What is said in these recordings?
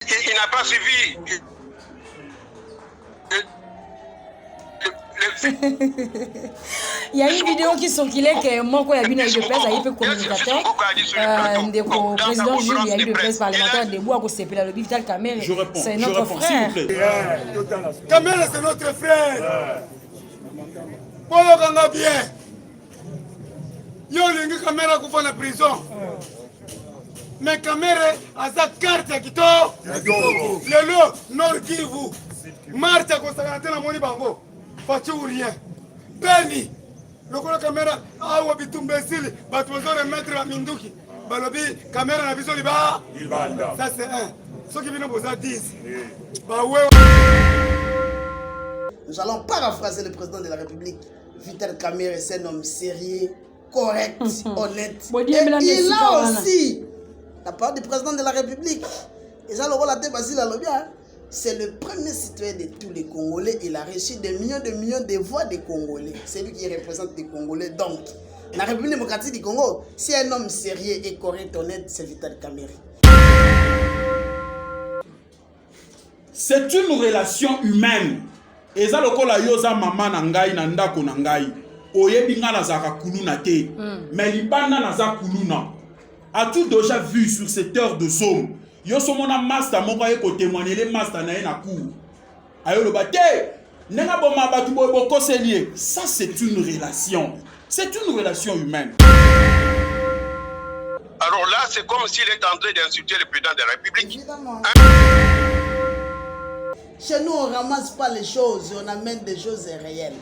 Il n'a pas suivi. Il y a une vidéo qui circulait que Moko a eu une de presse, il peut communicateur. Le président Jules, il y a eu de presse parlementaire debout à cause de Vital Kamere. C'est notre frère. Kamere, c'est notre frère. Voilà qu'on a bien. Yo, l'ingi Kamere a coupé la prison. Mais Kamere a sa carte qui tombe. Le lot, Nord Kivu. Marthe a constaté la monnaie bango. Pas rien. Beni. Le coup de caméra, ah, ou bitumbe sili, batouzo remettre à Minduki. Balobi, caméra na biso liba. Ça c'est un. Ceux qui viennent poser 10. Bah ouais. Nous allons paraphraser le président de la République. Vital Kamere, c'est un homme sérieux, correct, honnête. Et il a aussi la part du président de la République. Et ça, le rôle de Basile Alobia. C'est le premier citoyen de tous les Congolais. Il a reçu des millions de voix des Congolais. C'est lui qui représente les Congolais. Donc, la République démocratique du Congo, si un homme sérieux et correct, honnête, c'est Vital Kamere. C'est une relation humaine. Eza lokola yoza mama na ngai na ndako na ngai. Oyebi nga nazaka kuluna te. Mais libanda naza kuluna. As-tu déjà vu sur cette heure de somme? Yo somona master moko aye ko témoigner les master na na cour. Ayo lo baté. Nenga boma batu bobo koselier. Ça c'est une relation. C'est une relation humaine. Alors là, c'est comme s'il est en train d'insulter le président de la République. Évidemment. Chez nous, on ne ramasse pas les choses, on amène des choses réelles.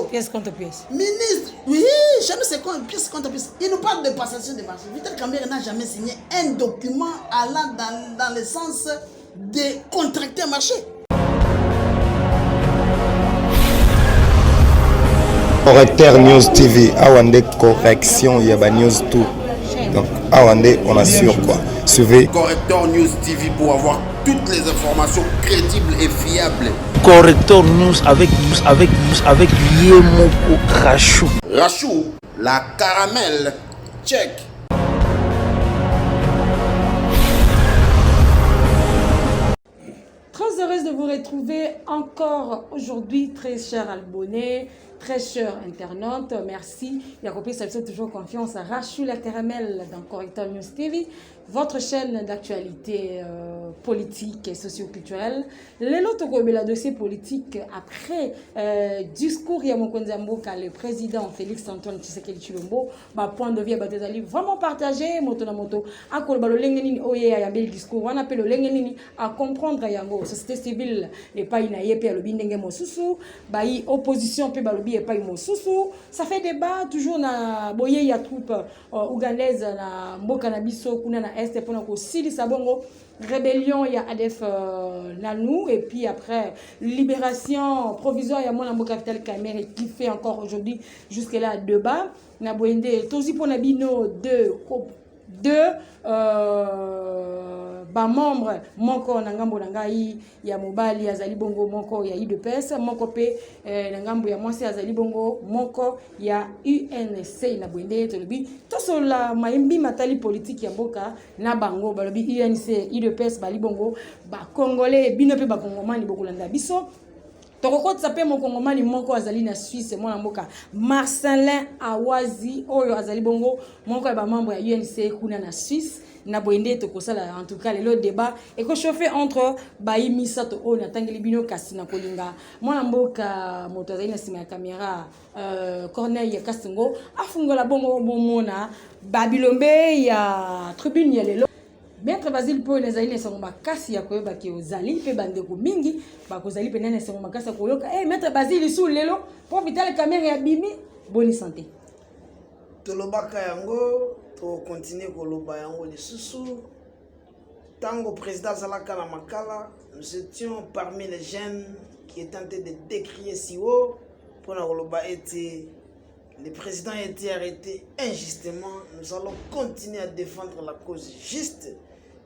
Pièce contre pièce. Ministre, oui, chez nous c'est pièce contre pièce. Il nous parle de passation de marché. Vital Kamere n'a jamais signé un document allant dans le sens de contracter un marché. Correcteur News TV, Awande correction, il y a News tout. Donc, Awande, on assure quoi. Suivez Correcteur News TV pour avoir toutes les informations crédibles et fiables. Correcteur News avec Yemoko Rachou. Rachou, la caramel, check. Très heureuse de vous retrouver encore aujourd'hui, très cher abonné, très cher internaute. Merci. Il y a compris, ça fait toujours confiance à Rachou la caramel dans Correcteur News TV, votre chaîne d'actualité politique et socio-culturelle. L'autre la dossier politique après discours il y a le président Félix Antoine Tshisekedi Tshilombo, point de vue vraiment partagé moto na moto akol balo lengeni oye ya bel discours on appelle le lengeni à comprendre yango société civile et pas ina yepe ya lobindenge mosusu bayi opposition pe balobi et pas mosusu ça fait débat toujours na boye ya troupe ougandaise na mboka na biso kuna na est pour ko sili sabongo rébellion il y a ADF Nanou et puis après libération provisoire il y a mon ambo capital Kamere qui fait encore aujourd'hui jusque là débat na boende tozi pour nabino deux membre moko na ngambo na ngai ya mobali azali bongo moko ya UDPS moko pe na ngambo ya mwasi azali bongo moko ya UNC na boende tolobi toso la maimbi matali politique ya mboka na bango balobi UNC UDPS bali bongo ba congolais bino pe ba kongomani bokolanda biso tokoko tsape mo kongomani moko azali na Suisse mwana mboka Marcelin Awazi oyo azali bongo moko ya ba membre ya UNC kuna na Suisse na boende to kosala en tout cas le débat et ko chauffer entre bayi misato o na tangeli bino kasi na kolinga mwana mboka moto azali na sima ya caméra Corneille Kastongo afungola bongo bomona babilombe ya tribune ya lelo Maître Basile po nezali na songo makasi ya koyeba ki ozali pe bandeko mingi ba kozali pe na songo makasi ya koyoka Maître Basile sous lelo po Vital Kamere ya bimi bonne santé tolobaka yango to continuer koloba yango lisusu tango président Zalaka na makala nous étions parmi les jeunes qui étaient en train de décrier si haut pour la koloba était le président a été arrêté injustement nous allons continuer à défendre la cause juste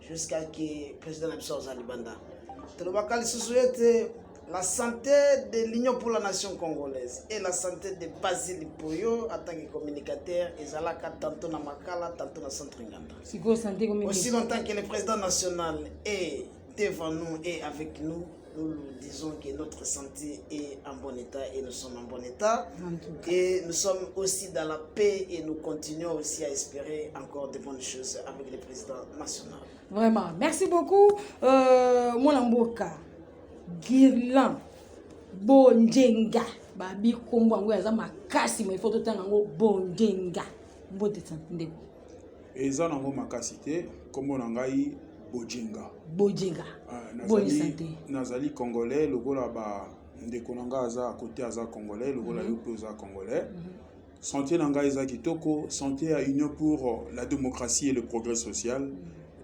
jusqu'à ce que le président Nabisor Zalibanda tolobaka lisusu était la santé de l'Union pour la nation congolaise et la santé de Basile Poyo en tant que communicateur, et Zalaka tantôt na Makala, tantôt na Centre Nganda. Aussi longtemps que le président national est devant nous et avec nous, nous disons que notre santé est en bon état et nous sommes en bon état. Et nous sommes aussi dans la paix et nous continuons aussi à espérer encore de bonnes choses avec le président national. Vraiment, merci beaucoup. Mwanamboka, Guirlan, Bonjenga, Babi Kombo, Aza Makasi, mais il faut tout le temps Bonjenga. Mbote Santindeko. Et ça, nango makasi te, comme on a Bojenga. Bojenga. Bonne santé. Nazali congolais, le gola ba ndeko nanga aza côté aza congolais, le gola yopo aza congolais. Santé nanga eza kitoko, santé à union pour la démocratie et le progrès social.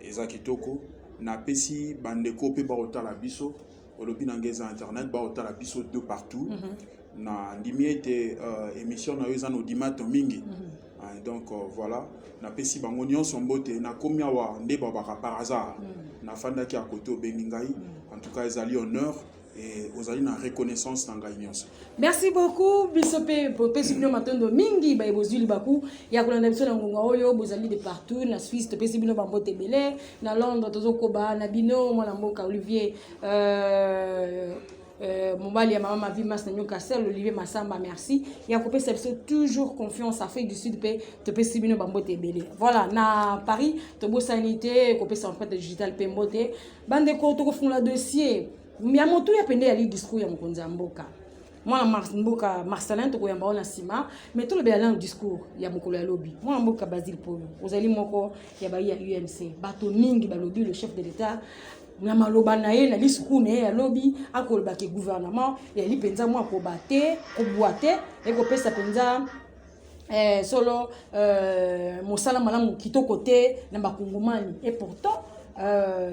Eza kitoko na pesi bandeko pe ba otala biso, olobi nanga eza internet ba otala biso de partout. Na ndimi ete émission na yo eza no dimato mingi. Donc voilà, na pesi bango nyonso mbote na komi awa nde babaka par hasard na fandaki à côté obengingai. En tout cas ezali honneur et ozali na reconnaissance na ngai nyonso. Merci beaucoup bisope pour pesi bino matondo mingi ba ebozuli baku ya kolanda biso na ngonga oyo bozali de partout na Suisse to pesi bino ba mbote belé na Londres tozokoba na bino mwana mboka Olivier Mobali ya maman Vimas Nanyo Kassel, Olivier Massamba, merci. Il y a coupé toujours confiance à Afrique du Sud, te peut sibino bambote belé. Voilà, na Paris, te beau sanité, coupé sa empreinte digitale pembote. Bande ko to font la dossier. Ya moto ya pende ya li discours ya mokonza mboka. Moi mboka Marcelin to ko ya mbaona sima, mais tout le bien dans discours ya mokolo ya lobby. Moi mboka Basile Poyo. Ozali moko ya ba ya UNC. Bato mingi ba lobby le chef de l'État. Na maloba na ye na discours ne ya lobby akoloba ke gouvernement ya li penza mwa ko baté ko boité et ko pesa penza solo mosala malamu kitoko te na bakungumani et pourtant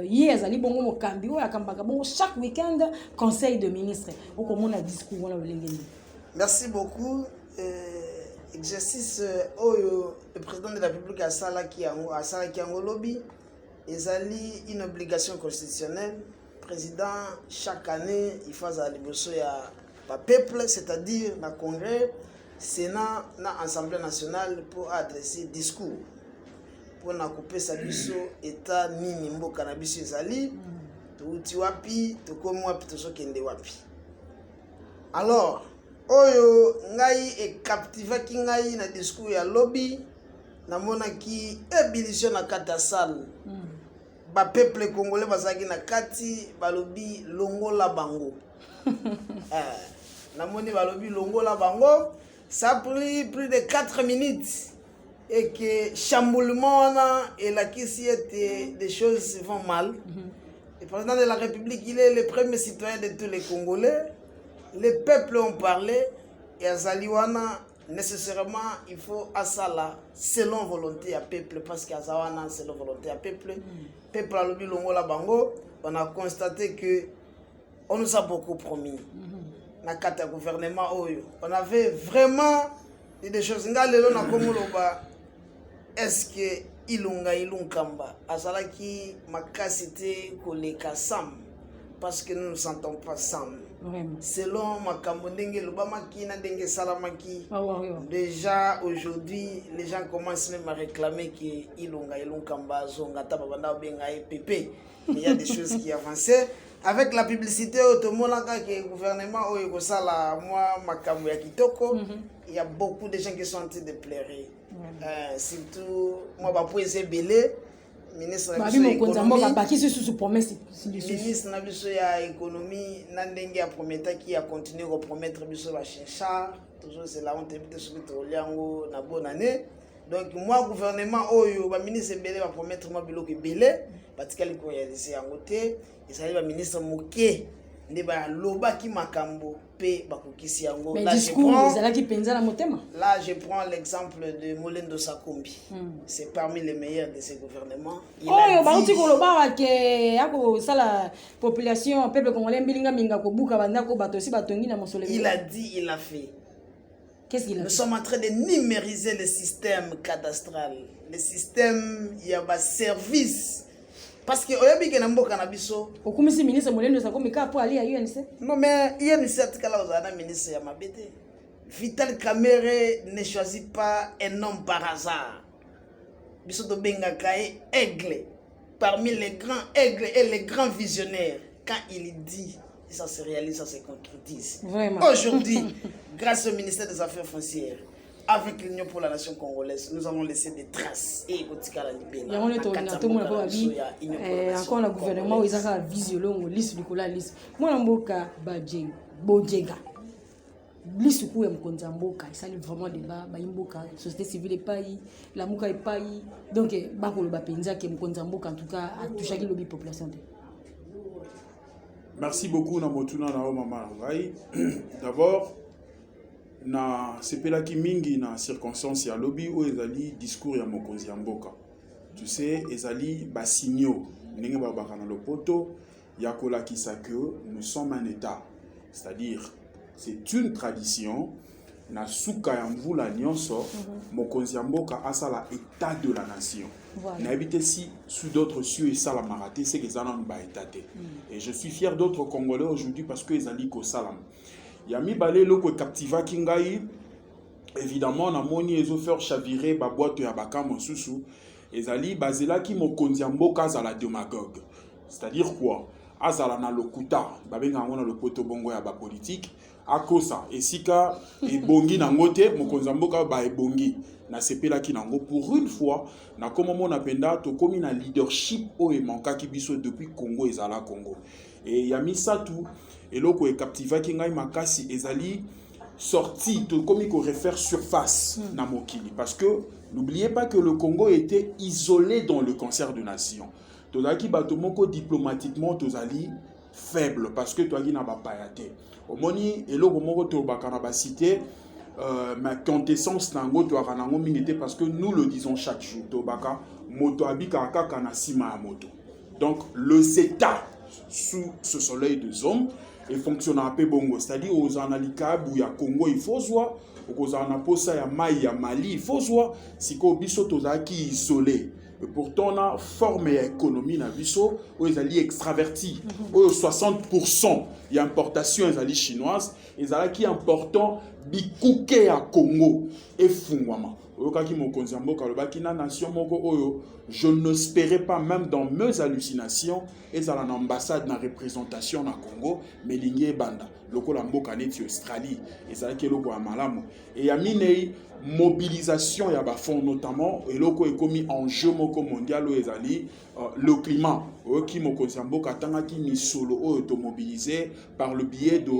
hier azali bongo mokambi oyo akambaka bongo chaque week-end conseil de ministre okomona discours wana lolengeni. Merci beaucoup. Exercice oyo le président de la République asalaki yango lobby. Ezali une obligation constitutionnelle. Président, chaque année, il faut à l'imbosso ya peuple, c'est-à-dire le Congrès, Sénat, l'Assemblée nationale pour adresser discours. Pour na couper sa biso état nini mboka na biso ezali, touti wapi, tokomi wapi, tosokende wapi. Alors, oyo ngai e captivaki ngai na discours ya lobby, namona ki ébullition na kata salle. Ba peuple congolais bazaki na kati balobi longola bango. Namoni balobi longola bango, ça a pris plus de 4 minutes et que chamboulement et la qui était des choses vont mal. Le président de la République, il est le premier citoyen de tous les Congolais. Les peuples ont parlé et à Zaliwana nécessairement il faut asala selon volonté à peuple parce qu'à Zawana selon volonté à peuple. Peuple a lobby longola bango, on a constaté que on nous a beaucoup promis. Na kata gouvernement oyo, on avait vraiment des choses ngalelo na komoloba. Est-ce que ilunga ilunkamba azalaki makasité koleka sam parce que nous ne nous sentons pas sam. Selon makambo ndenge lobamaki na ndenge salamaki. Déjà aujourd'hui les gens commencent même à réclamer que ilunga ilunkamba zonga ta babanda benga PP. Il y a des choses qui avancent avec la publicité automonaka que gouvernement oyo kosala moi makambo ya kitoko. Il y a beaucoup de gens qui sont en train de pleurer. Surtout moi bapoeze belé ministre na biso ya économie na ndenge ya prometa qui a continué à promettre biso ba chinchard toujours c'est la honte de ce que toliango na bonne année. Donc moi gouvernement oyo ba ministre belé va promettre moi biloko belé patikali ko réaliser yango te ezali ba ministre moké nde ba lobaki makambo pe bakokisi yango. Là je prends l'exemple de Molendo Sakombi. C'est parmi les meilleurs de ces gouvernements. Il a dit, il a fait. Qu'est-ce qu'il a fait? Nous sommes en train de numériser le système cadastral. Le système, il y a un service Parce que oyebi ke na mboka na biso. Okumisi ministre Molendo sa komika po ali à UNC. Non mais UNC atikala ozana ministre ya mabete. Vital Kamerhe ne choisit pas un homme par hasard. Biso to benga kae aigle. Parmi les grands aigles et les grands visionnaires, quand il dit, ça se réalise, ça se concrétise. Aujourd'hui, grâce au ministère des Affaires foncières, avec l'Union pour la nation congolaise, nous allons laisser des traces. Et encore le gouvernement, ils ont vision, liste du cola liste. Moi, Mboka Bojega. Liste pour Mkonzamboka, ça c'est vraiment débat. Mboka, société civile et pays, la Mouka et pays. Donc, Bakolo Bapenza qui Mkonzamboka en tout cas a touché la population. Merci beaucoup Namotuna na Mama Ngai. D'abord, na sepela ki mingi na circonstance ya lobby ou ezali discours ya mokonzi ya mboka. Tu sais, ezali ba signaux ndenge ba bakana lopoto ya kolakisa que nous sommes un état. C'est-à-dire c'est une tradition na suka ya mvula nyonso mokonzi ya mboka asala état de la nation. Na habité si sous d'autres cieux et ça la maraté c'est que ça n'a pas étaté. Et je suis fier d'autres Congolais aujourd'hui parce que ezali ko salam. Yami balé loko captiva kingai évidemment na moni ezo faire chavirer ba boîte ya baka mosusu ezali bazela ki mokonzi ya mboka za la démagogue. C'est-à-dire quoi? Azala na lokuta babenga ngona le poto bongo ya ba politique akosa esika ebongi na ngote mokonzi ya mboka ba ebongi na sepela ki nango pour une fois na komo mona penda to komi na leadership o e manka ki biso depuis Congo ezala Congo et yami satu eloko e captiva ki ngai makasi ezali sorti to komi ko refaire surface na mokili parce que n'oubliez pas que le Congo était isolé dans le concert de nations. Tozaki batomoko diplomatiquement tozali faible parce que toagi na bapayate. Omoni eloko moko to bakana ba cité ma quintessence nango to akanango minité parce que nous le disons chaque jour to baka moto abika kaka na sima ya moto. Donc les états sous ce soleil de hommes et fonctionne un peu bongo, c'est-à-dire aux analika ou ya Congo il faut voir aux anaposa ya Mai ya Mali il faut voir si ko biso tozaki isolé. Et pourtant, on a formé l'économie na biso, où ils allaient extravertis, où 60% y a importation ils allaient chinoise, ils allaient qui important bikouké à Congo et Fungwama. Je n'espérais pas même dans mes hallucinations et à l'ambassade na représentation na Congo, mais l'ingé banda, loko la mboka neti Australie, et ça qui loko amalamu. Et ya minei mobilisation ya ba fonds notamment et loko est commis en jeu moko mondial où ezali le climat qui moko mboka tanga ki ni solo automobilisé par le biais de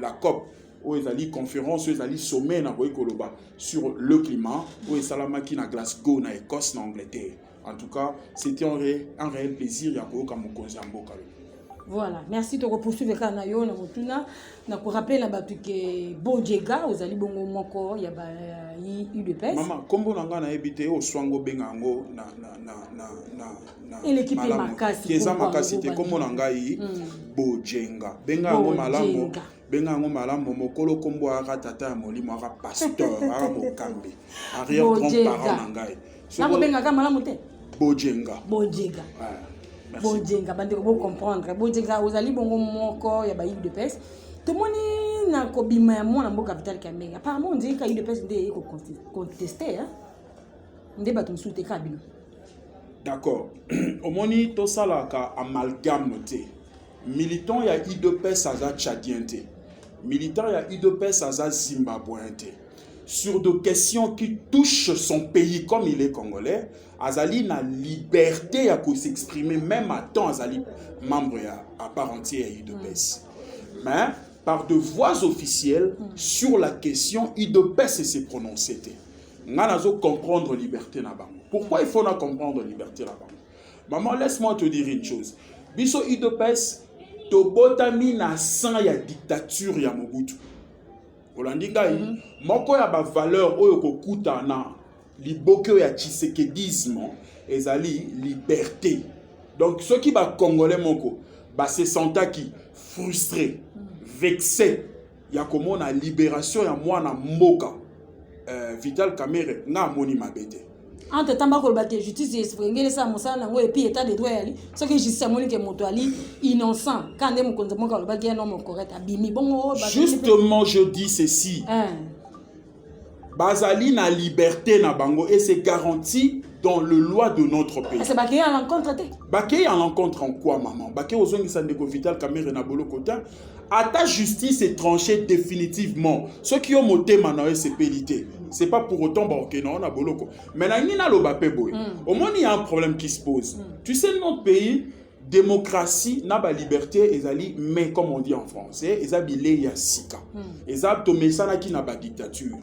la COP. Où ils allaient conférence, où ils allaient sommet na Koloba sur le climat, où ils salamaki na Glasgow, na Écosse, na Angleterre. En tout cas, c'était un réel plaisir ya ko comme Mboka. Voilà, merci de poursuivre kana yo na motuna na ko rappeler na batu ke Bojega ozali bongo moko ya ba UDPS. Maman, kombo nanga na ebité o swango bengango na l'équipe makasi. Keza makasi te kombo nanga yi Bojenga. Bengango malambo. Bengango malambo mokolo kombo aka tata molimo aka pasteur aka mokambi. Arrière grand-parent nanga yi. Nako benga malambo te. Bojenga. Bojega. Bojega bandeko bo comprendre. Bojega ozali bongo moko ya ba UDPS. Tomoni na kobima ya mona mboka Vital Kamerhe. Apparemment on dit que UDPS ndé ko contester hein. Ndé batum soute kabilo. D'accord. Omoni to sala ka amalgame noté. Militant ya UDPS aza tchadien te. Militant ya UDPS aza zimbabwéen te. Sur des questions qui touchent son pays comme il est congolais, azali na liberté à s'exprimer même à temps azali membre à part entière UDPS. Mais par de voix officielles sur la question UDPS s'est prononcé. Nganazo comprendre liberté na bango. Pourquoi il faut na comprendre liberté na bango? Maman, laisse-moi te dire une chose. Biso UDPS to botami na sang ya dictature ya Mobutu. Olandinga moko ya ba valeur oyo kokuta na liboke ya tshisekedisme ezali liberté. Donc ceux qui ba congolais moko ba se sentaki frustré, vexé ya komona libération ya mwana mboka Vital Kamerhe nga moni mabete. entre temps ba ko ba justice espringele ça mosala nango et puis état de droit yali ce que justice amoni ke moto ali innocent quand ndem konza mo ka ba ki un homme correct abimi bongo ba justement je dis ceci bazali na liberté na bango et c'est garanti dans le loi de notre pays. C'est baké à l'encontre te. Baké à l'encontre en quoi maman? Baké ozongi sandeko Vital Kamerhe na bolo kota. À ta justice est tranchée définitivement. Ceux qui ont moté maintenant c'est pélité. C'est pas pour autant bah, que non on a boloko. Mais là il y a le bapé boy. Au moins il y a un problème qui se pose. Tu sais notre pays démocratie n'a pas liberté ezali mais comme on dit en français ezabile ya sika. Ezab to mesana qui n'a pas dictature.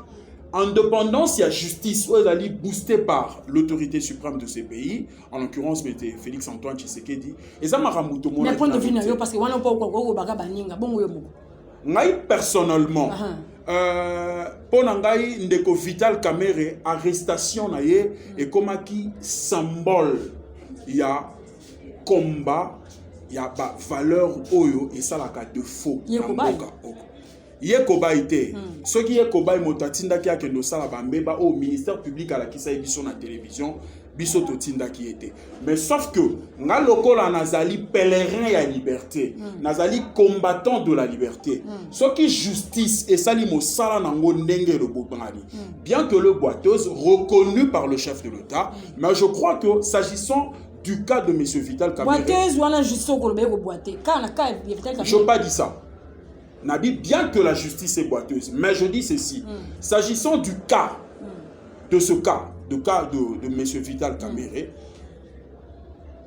Indépendance, il y a justice, où elle est boostée par l'autorité suprême de ces pays, en l'occurrence, Félix Antoine Tshisekedi. Et ça m'a ramouté mon point de vue, parce que moi, personnellement, pour Nangaï, Ndeko Vital Kamerhe, arrestation naie et comme qui symbole, il y a combat, il y a valeur oyo et ça la de faux. Yé kobaï te. Ce qui est kobaï motatinda qui a que nous sala bambeba au ministère public à la qui s'est sur la télévision biso totinda qui était. Mais sauf que nga lokola nazali pèlerin à liberté, nazali combattant de la liberté. Ce qui justice et sali mosala nango ndenge le bobali. Bien que le boiteuse reconnu par le chef de l'État, mais je crois que s'agissant du cas de M. Vital Kamerhe. Boiteuse ou la justice au boité. Je n'ai pas dit ça. Nabi, bien que la justice est boiteuse, mais je dis ceci, s'agissant du cas, de ce cas, de M. Vital Kamerhe,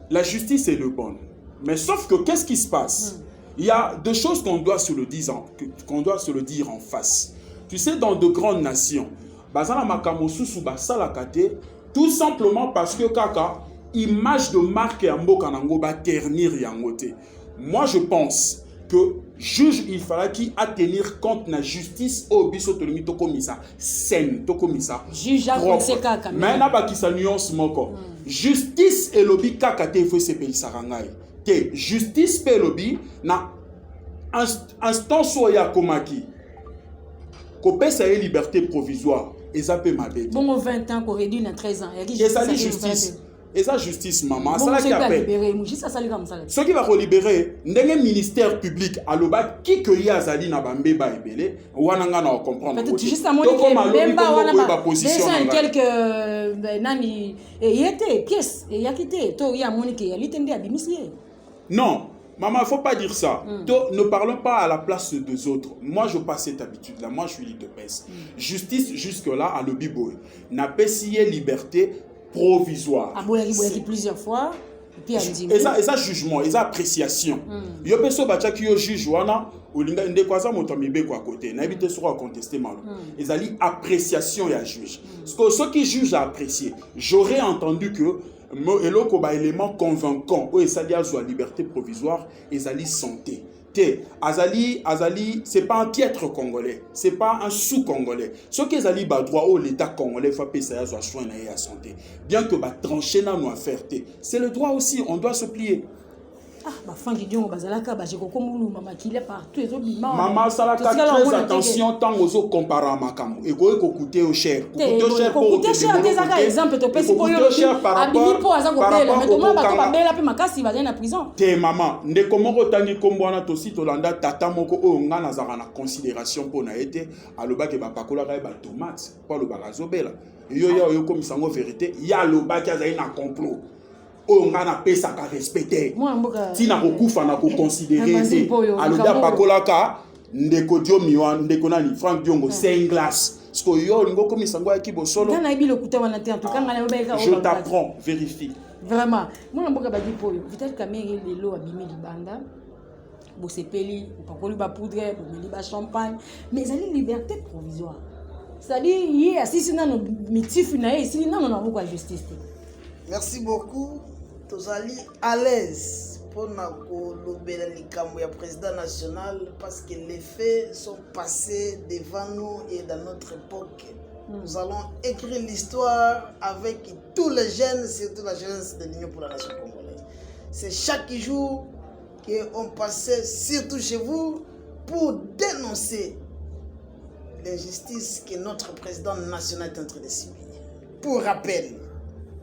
la justice est le bon. Mais sauf que qu'est-ce qui se passe? Il y a deux choses qu'on doit se le dire en face. Tu sais, dans de grandes nations, tout simplement parce que kaka, image de marque et amboka nango ba ternir yangote. Moi, je pense que juge il fallait qu'il a tenir compte de la justice au biso tolimi to komisa sen to komisa juge a konseka kamera mais na ba ki sa nuance moko justice et lobby kaka te faut se pays sarangai te justice pe lobby na instance ya komaki ko pesa et liberté provisoire et ça peut m'aider bon 20 ans ko réduit na 13 ans et ça justice. Et ça justice maman, ça qui appelle. Ce qui va libérer, ndenge ministère public aloba qui que y a zali na bambe ba ebele, wananga na comprendre. Peut-être juste à mon Bemba wana position quelques nani et yete pièce et yakité to ya monique ya litende abimisie. Non, maman, il faut pas dire ça. Ne parlons pas à la place des autres. Moi, je passe cette habitude-là. Moi, je suis libre de pèse. Justice jusque-là à l'obiboy. N'a pas scié liberté provisoire. Plusieurs fois. Et ça jugement, et ça appréciation. Yo peso bacha ki yo juge wana olinga ndekwaza motomibe kwa côté. Na éviter sur contester malo. Et ali appréciation ya juge. Parce que ceux qui jugent à apprécier. J'aurais entendu que eloko ba élément convaincant ou ça dit à la liberté provisoire et ali santé. Azali, c'est pas un piètre congolais, c'est pas un sous-congolais. Ce qui est Azali ba droit au l'État congolais faut payer ça soin et à santé. Bien que ba trancher na nous faire c'est le droit aussi, on doit se plier. Ah, ma femme qui dit on bazalaka ba jeko komulu mama qui est partout et bima. Maman salaka très attention tant aux comparer makamu et ko coûter au cher. Coûter cher des exemple to pesi ko yo par rapport mais to ma ba ko bela pe makasi ba na prison. Te maman, nde komoko tangi kombwana to si to landa tata moko o nga na zaka na considération pour na été aloba ke ba pakola ka ba tomate pour le bagazobela. Yo comme sango vérité, ya loba ki azali na complot. On a pesa ka respecter. Si na kokufa na ko considérer aloda pakolaka ndeko dio miwa ndeko nani Frank Diongo c'est une glace. Parce que yo ngo comme sango ya kibo solo. Je t'apprends, vérifie. Vraiment. Moi mboka ba dipoyo. Vital Kamerhe lelo abimi libanda. Bo sepeli, pakoli ba poudre, bo meli ba champagne, mais ça une liberté provisoire. C'est-à-dire hier si na no mitif na ici na no na beaucoup justice. Merci beaucoup. Tozali à l'aise pour le président national parce que les faits sont passés devant nous et dans notre époque. Nous allons écrire l'histoire avec tous les jeunes, surtout la jeunesse de l'Union pour la nation congolaise. C'est chaque jour qu'on passait, surtout chez vous, pour dénoncer l'injustice que notre président national est en train de subir. Pour rappel,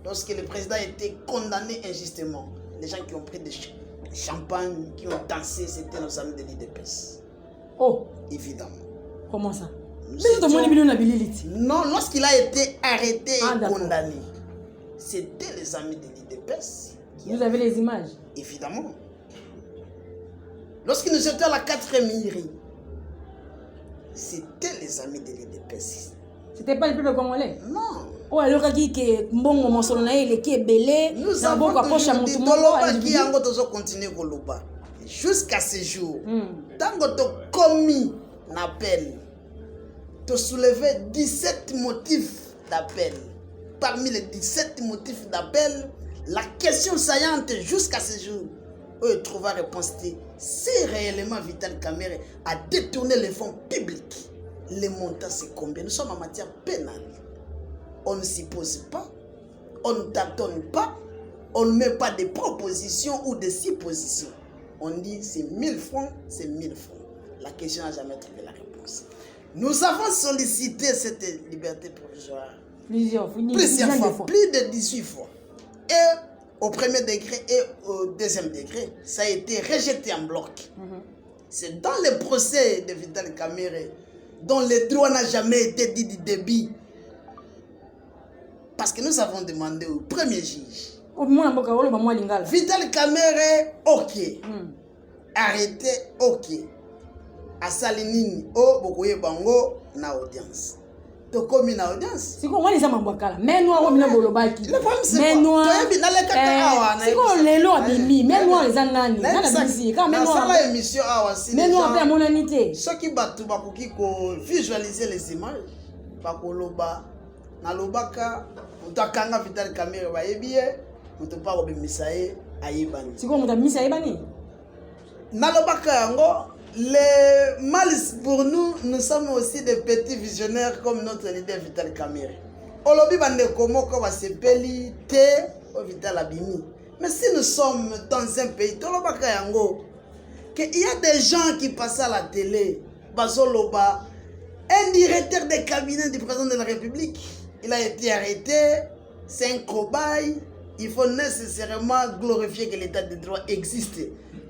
lorsque le président était condamné injustement, les gens qui ont pris des champagne, qui ont dansé, c'était nos amis de l'IDPS. Oh, évidemment. Comment ça? Non, lorsqu'il a été arrêté et condamné, c'était les amis de l'IDPS. Vous avez les images? Évidemment. Lorsqu'il nous étions à la 4e mairie, c'était les amis de l'IDPS. C'était pas le peuple congolais? Non. Oh, alors qu'il que bon il est belé. Nous avons toujours dit Toloba qui a encore continué Koloba jusqu'à ce jour. Tant que tu as commis l'appel, tu as soulevé 17 motifs d'appel. Parmi les 17 motifs d'appel, la question saillante jusqu'à ce jour, eux trouvent réponse, si réellement Vital Kamerhe a détourné les fonds publics, les montants c'est combien? Nous sommes en matière pénale. On ne s'y pose pas, on ne tâtonne pas, on ne met pas de propositions ou de suppositions. On dit c'est 1000 francs, c'est 1000 francs. La question n'a jamais trouvé la réponse. Nous avons sollicité cette liberté provisoire plusieurs fois, plus de 18 fois. Et au premier degré et au deuxième degré, ça a été rejeté en bloc. C'est dans le procès de Vital Kamerhe dont le droit n'a jamais été dit du début. Parce que nous avons demandé au premier juge. Vital Kamerhe, ok. Arrêté, ok. À Salinini, oh, Bokoye Bango, na audience. Tokomi na audience. Si on les a mambakala, mais nous on a bolobaki. Le problème c'est quoi? Tu as le kaka si on les lois bimi, mais nous les anani. Na bisi, quand même nous la émission awa si. Mais nous on fait mon unité. Ceux qui battent bakoki ko visualiser les images, bakoloba na lobaka, utakanga Vital Kamerhe ba yebie, utopa obimisaye ayibani. Si on muta misa ayibani. Na lobaka yango. Les malices pour nous, nous sommes aussi des petits visionnaires comme notre leader Vital Kamerhe. Olobi bande komo ko va se peli te o Vital Abimi. Mais si nous sommes dans un pays, tolobaka yango, qu'il y a des gens qui passent à la télé, bazoloba, un directeur de cabinet du président de la République, il a été arrêté, c'est un cobaye, il faut nécessairement glorifier que l'état de droit existe.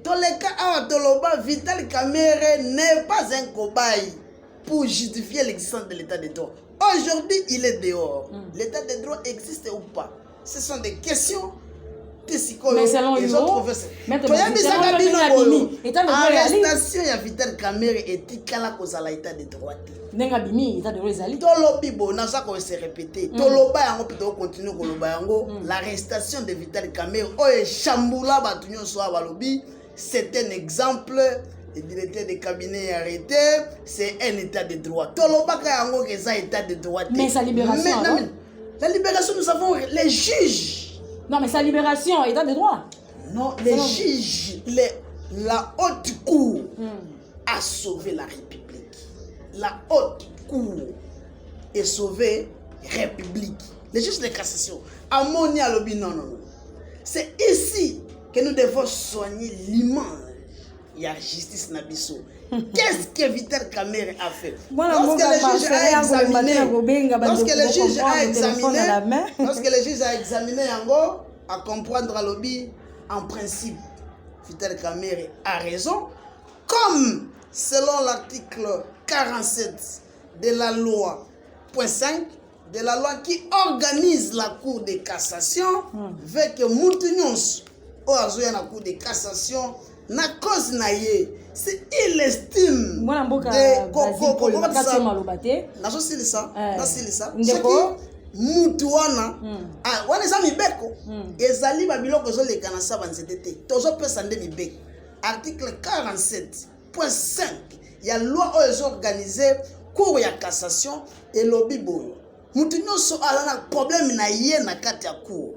Dans le cas de Toloba, Vital Kamerhe n'est pas un cobaye pour justifier l'existence de l'état de droit. Aujourd'hui, il est dehors. L'état de droit existe ou pas? Ce sont des questions de psychologie. Mais selon les autres arrestation de Vital Kamerhe est à cause de l'état de droit. Tolobibo, n'a pas se répéter. Toloba yango plutôt continue koloba yango. L'arrestation de Vital Kamerhe, oye chamboula batunyo so abalobi. C'est un exemple, le directeur de cabinet est arrêté, c'est un état de droit. État de droit. Mais sa libération. La libération, nous avons les juges. Non, mais sa libération, état de droit. Non, les juges, la haute cour a sauvé la République. La haute cour a sauvé la République. Les juges de cassation. Amoni Alobi, non. C'est ici que nous devons soigner l'image. Il y a justice Nabiso. Qu'est-ce que Vital Kamerhe a fait? Lorsque le juge a examiné Yango, à comprendre à lobby, en principe, Vital Kamerhe a raison. Comme selon l'article 47 de la loi, point 5, de la loi qui organise la Cour de cassation, veut que Moutounions oazoya na Cour de cassation na cause na ye si il estime mutu wana wana eza mibeko ezali babiloko ezoleka na sa banzete te tozopesa nde mibeko. Article 47.5 ya loi oyo ezoorganize cour ya cassation elobi boyo mutu nyonso aza na problème na ye na kati ya cour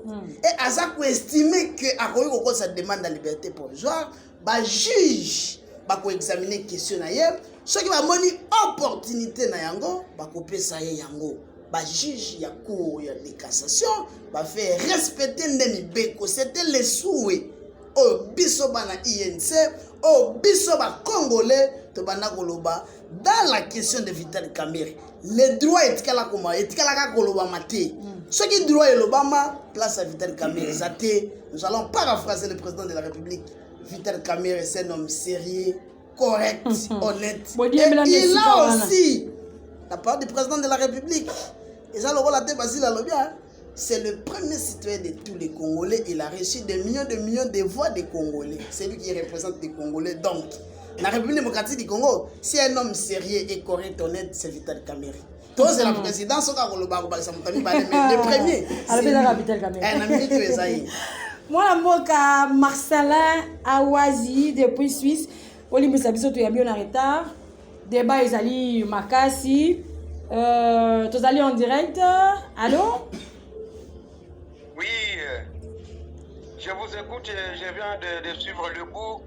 et aza koestime ke akoki kokosa demande ya liberté provisoire, bajuge bakoexamine question na ye, soki bamoni opportunité na yango bakopesa ye yango. Bajuge ya cour ya de cassation bafaire respecter nde mibeko. C'était le souhait au biso bana INC au biso ba congolais Tobana Koloba, dans la question de Vital Kamerhe, les droits etikala Koloba maté. Ce qui droit est l'Obama, place à Vital Kamerhe. Nous allons paraphraser le président de la République. Vital Kamerhe, c'est un homme sérieux, correct, honnête. Et il a aussi la parole du président de la République. Et ça, le rôle de Basile Alobia, c'est le premier citoyen de tous les Congolais. Il a reçu des millions de voix des Congolais. C'est lui qui représente les Congolais. Donc, la République démocratique du Congo, si un homme sérieux et correct, honnête, c'est Vital Kamerhe. Toi, c'est la présidence, le premier. Moi, je Marcelin Awazi depuis Suisse. Olimbisa biso tu bien en retard. Débat ils allient Makasi. Tous allés en direct. Allô? Oui, je vous écoute. Je viens de suivre le bout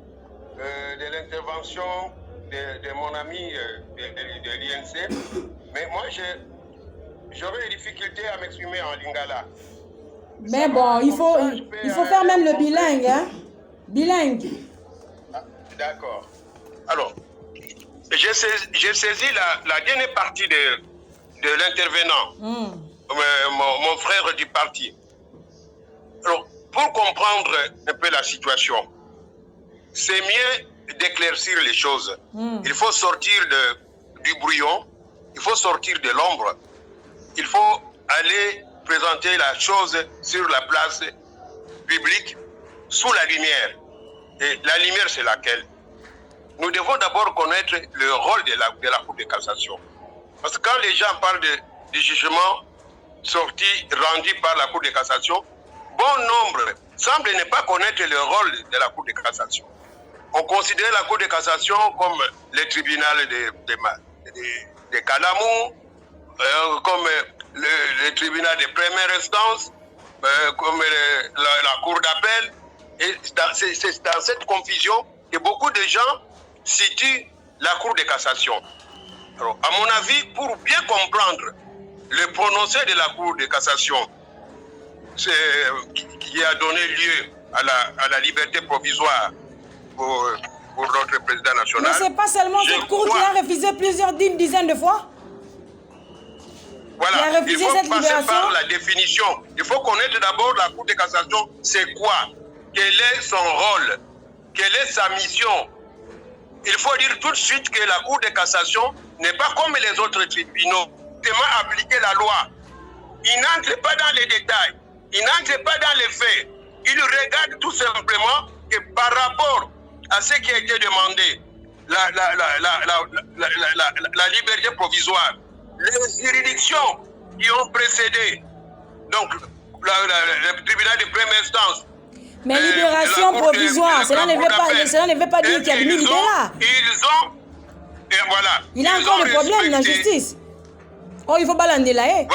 de l'intervention de mon ami de l'INC. Mais moi, j'aurais des difficultés à m'exprimer en lingala. Mais bon, il faut faire même le bilingue. Hein? Bilingue. Ah, d'accord. Alors, j'ai saisi la dernière partie de l'intervenant, mon frère du parti. Alors, pour comprendre un peu la situation, c'est mieux d'éclaircir les choses. Il faut sortir du brouillon, il faut sortir de l'ombre, il faut aller présenter la chose sur la place publique sous la lumière. Et la lumière, c'est laquelle? Nous devons d'abord connaître le rôle de la Cour de cassation. Parce que quand les gens parlent du jugement sorti, rendu par la Cour de cassation, bon nombre semblent ne pas connaître le rôle de la Cour de cassation. On considère la Cour de cassation comme le tribunal de Kalamou, comme le tribunal de première instance, comme la Cour d'appel. Et c'est dans cette confusion que beaucoup de gens situent la Cour de cassation. Alors, à mon avis, pour bien comprendre le prononcé de la Cour de cassation, qui a donné lieu à la liberté provisoire pour notre président national. Mais c'est pas seulement cette Cour qui a refusé plusieurs dizaines de fois. Voilà, il faut passer par la définition. Il faut connaître d'abord la Cour de cassation, c'est quoi? Quel est son rôle? Quelle est sa mission? Il faut dire tout de suite que la Cour de cassation n'est pas comme les autres tribunaux, seulement appliquer la loi. Il n'entre pas dans les détails, il n'entre pas dans les faits. Il regarde tout simplement que par rapport à ce qui a été demandé, la liberté provisoire, les juridictions qui ont précédé, donc le tribunal de première instance. Mais libération provisoire, cela ne veut pas dire qu'il y a des militaires. Et voilà. Il a encore le problème, la justice. Oh, il faut balander là.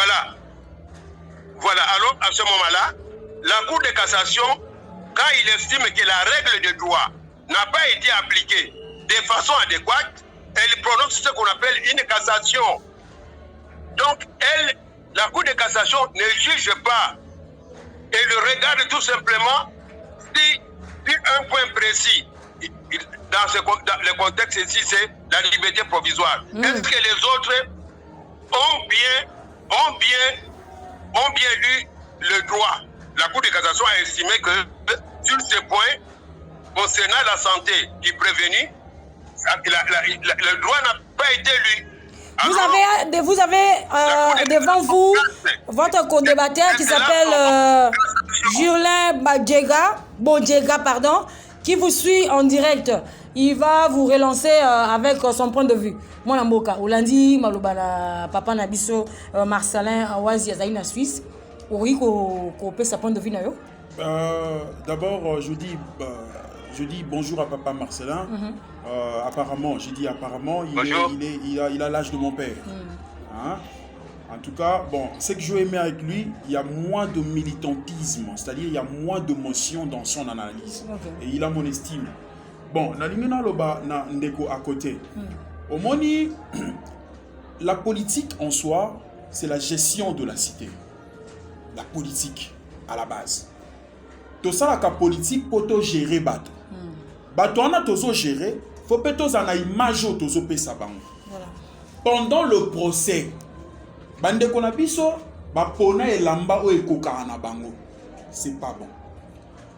Voilà, alors à ce moment-là, la Cour de cassation, quand il estime que la règle de droit n'a pas été appliquée de façon adéquate, elle prononce ce qu'on appelle une cassation. Donc, la Cour de cassation ne juge pas. Elle regarde tout simplement si un point précis, dans le contexte ici, c'est la liberté provisoire. Est-ce que les autres ont bien lu le droit? La Cour de cassation a estimé que sur ce point, concernant la santé du prévenu, le droit n'a pas été lu. Vous avez devant vous votre co-débatteur qui s'appelle Julien Bodjega, qui vous suit en direct. Il va vous relancer avec son point de vue. Moi, Namboka, Olandi, Malobala, Papa Nabiso, Marcelin, Awazi, Azaïna Suisse. Oui, qu'on peut sa point de vue. D'abord, je dis bonjour à Papa Marcelin. Apparemment, il a l'âge de mon père. Hein? En tout cas, bon, ce que je aimé avec lui, il y a moins de militantisme, c'est-à-dire il y a moins d'émotion dans son analyse. Et il a mon estime. Bon, Nalingena Loba na Ndeko à côté. Au Moni, la politique en soi, c'est la gestion de la cité. La politique, à la base. Tout ça, la politique, pour gérer bateau. Bateau, on a toujours géré, faut peut-être en image autosopé sabango. Voilà. Pendant le procès, bande konabiso ba pona elamba o ekoka na bango. C'est pas bon.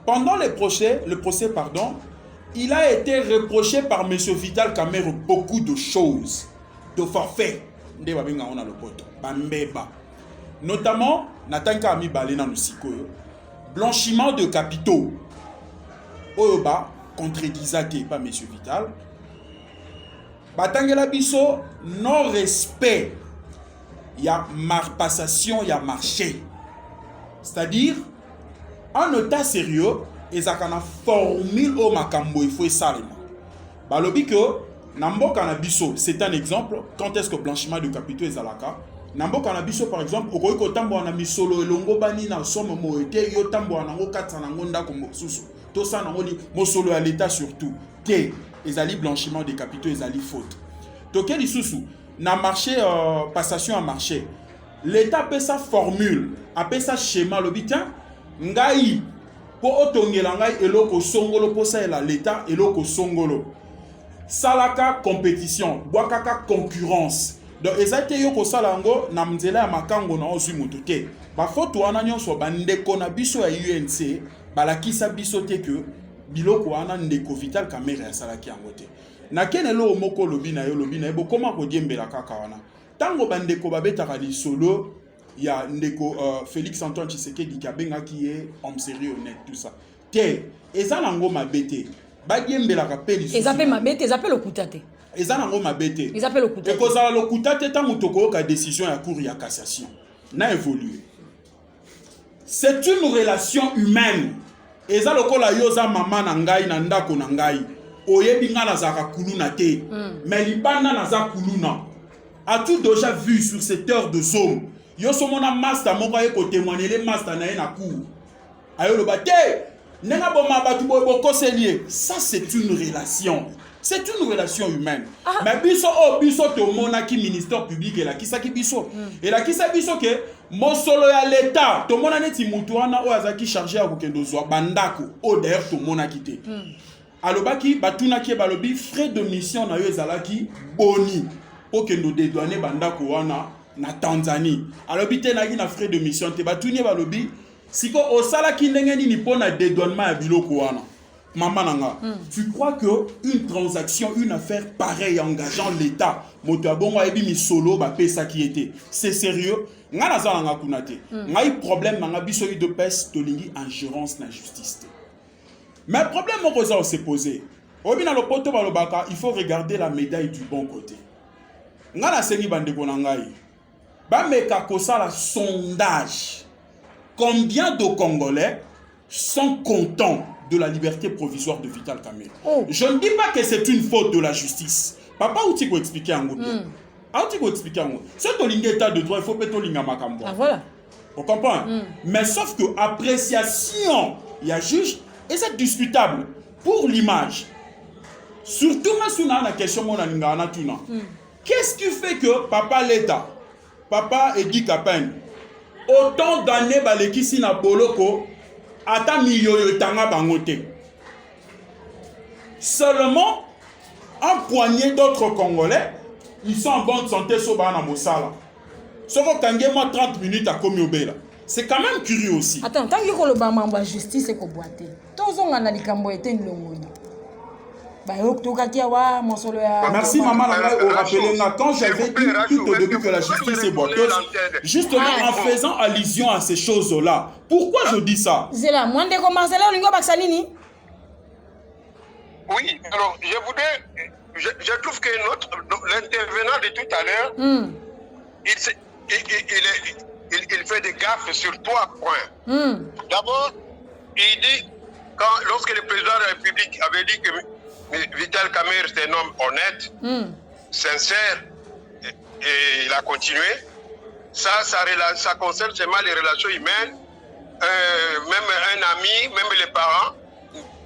Pendant le procès, pardon, il a été reproché par M. Vital Kamerhe beaucoup de choses, de forfaits. Notamment, Natanka Ami Balena Nusikoyo, blanchiment de capitaux. Oyoba, contredisate par M. Vital. Batangela Bisso, non-respect. Il y a passation, il y a marché. C'est-à-dire, en état sérieux, et ça a formule au makambo, il faut ça. Balobi que Nambo Canabiso, c'est un exemple. Quand est-ce que blanchiment de capitaux est alaka? Nambo Canabiso, par exemple, au Koiko Tambo en ami solo et longo bani na somme moete, yo tambo en ango 400 ngonda comme susu. Tout ça n'angoli, mo solo à l'état surtout. Té, les ali blanchiment de capitaux, les ali faute. Toké li susu, na marché, passation à marché. L'état peut sa formule, appelle ça schéma, le bitin. Ngai po otongela ngai eloko songolo po sa la l'état eloko songolo salaka compétition boakaka concurrence donc ezate yoko salango na mzela ya makango na ozu mutuke ba foto wana nyonso bandeko na biso ya UNC balakisa biso te que biloko wana ndeko Vital Kamerhe ya salaki yango te na kenelo moko lobi na yo bo koma ko diembela kaka wana tango bandeko babetaka lisolo. Il y a Ndeko Félix Antoine Tshisekedi qui a bien qui est homme sérieux, honnête, tout ça. Té, eza nango mabete. Badiembe la rappel ici. Ils appellent mabete, ils appellent le kutate. Eza nango mabete. Ils appellent le kutate. Et cause à le kutate tant mutoko ka décision ya cour ya cassation. N'a évolué. C'est une relation humaine. Eza lokola yoza mama na ngai na ndako na ngai. Oyebi nga nazaka kuluna te. Mais libanda naza kuluna. As-tu déjà vu sur cette heure de somme? Yo somona master moko ye ko témoigner les master na na cour. Ayo lo baté, nenga boma batu bo koselier. Ça c'est une relation. C'est une relation humaine. Mais biso to mona ki ministère public et la kisaki biso. Et la kisaki biso que mo solo ya l'état, to mona neti mutu wana o azaki chargé a kokendo zwa bandako o d'ailleurs to mona kité. Alobaki batuna ki balobi frais de mission na yo ezalaki boni. Okendo dédouaner bandako wana na Tanzanie. Alors bité na na frais de mission te batuni balobi siko osala ki ndenge nini pona dédouanement ya biloko wana. Maman nanga. Tu crois que une transaction, une affaire pareille engageant l'état, moto abongo ebi mi solo ba pesa qui était. C'est sérieux? Nga na za nga kunate. Ngai problème nga biso de pes to lingi ingérence na justice. Mais problème mo koza se poser. Obi na lopoto balobaka, il faut regarder la médaille du bon côté. Nga na sengi bandeko na ngai. Bameka kosala sondage. Combien de Congolais sont contents de la liberté provisoire de Vital Kamerhe? Je ne dis pas que c'est une faute de la justice. Papa, où tu peux expliquer en gros? Tu peux expliquer en gros? C'est ton état de droit, il faut que tu linga makambo. Ah voilà. On comprend? Mais sauf que appréciation, il y a juge, et c'est discutable pour l'image. Surtout, maintenant, la question mon qu'est-ce qui fait que papa l'État, papa Edi Kapen, autant d'années balekisi na boloko, ata miyoyo tanga bangote. Seulement, un poignet d'autres Congolais, ils sont en bonne santé sur Bana Mosala. Soko kange moi 30 minutes à Komiobela. C'est quand même curieux aussi. Attends, tant que le bama la justice est boité. Tous on a dit kambo était longo. Merci maman au rappeler quand j'avais dit tout au début que la justice est boiteuse, justement en faisant allusion à ces choses-là. Pourquoi je dis ça? Oui, alors je trouve que l'intervenant de tout à l'heure, il fait des gaffes sur 3 points. D'abord, il dit, lorsque le président de la République avait dit que Vital Kamerhe est un homme honnête, sincère, et il a continué. Ça concerne seulement les relations humaines. Même un ami, même les parents,